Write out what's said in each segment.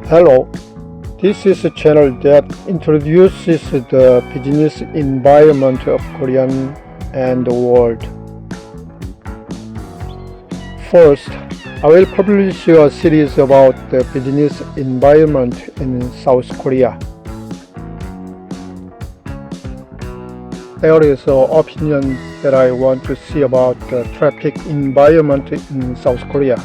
Hello, this is a channel that introduces the business environment of Korea and the world. First, I will publish a series about the business environment in South Korea. There is an opinion that I want to see about the traffic environment in South Korea.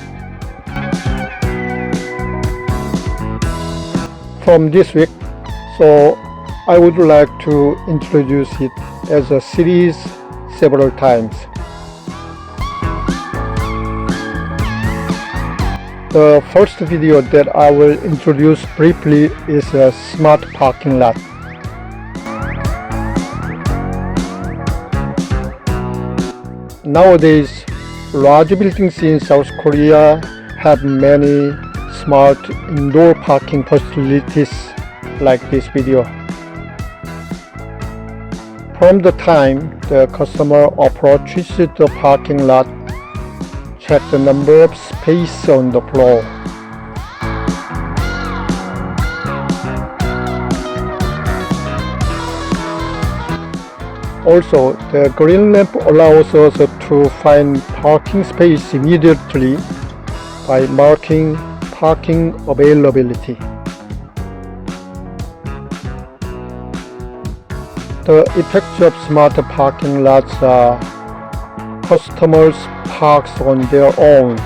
From this week, so I would like to introduce it as a series several times. The first video that I will introduce briefly is a smart parking lot. Nowadays, large buildings in South Korea have many smart indoor parking facilities like this video. From the time the customer approaches the parking lot, check the number of space on the floor. Also, the green lamp allows us to find parking space immediately by marking parking availability. The effects of smart parking lots are customers park on their own.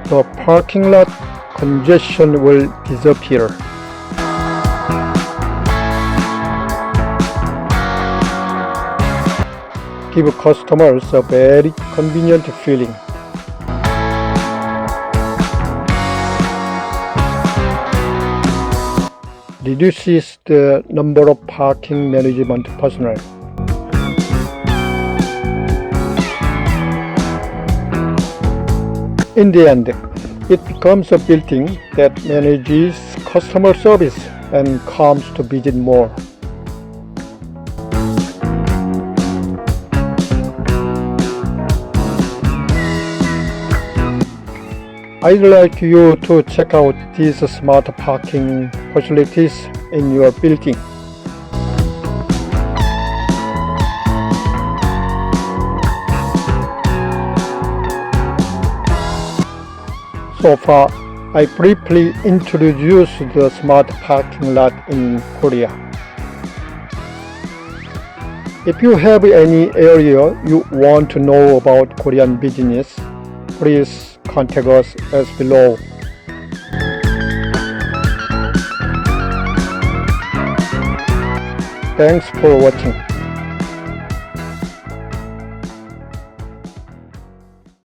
The parking lot congestion will disappear. Give customers a very convenient feeling. Reduces the number of parking management personnel. In the end, it becomes a building that manages customer service and comes to visit more. I'd like you to check out these smart parking facilities in your building. So far, I briefly introduced the smart parking lot in Korea. If you have any area you want to know about Korean business, please contact us as below. Thanks for watching.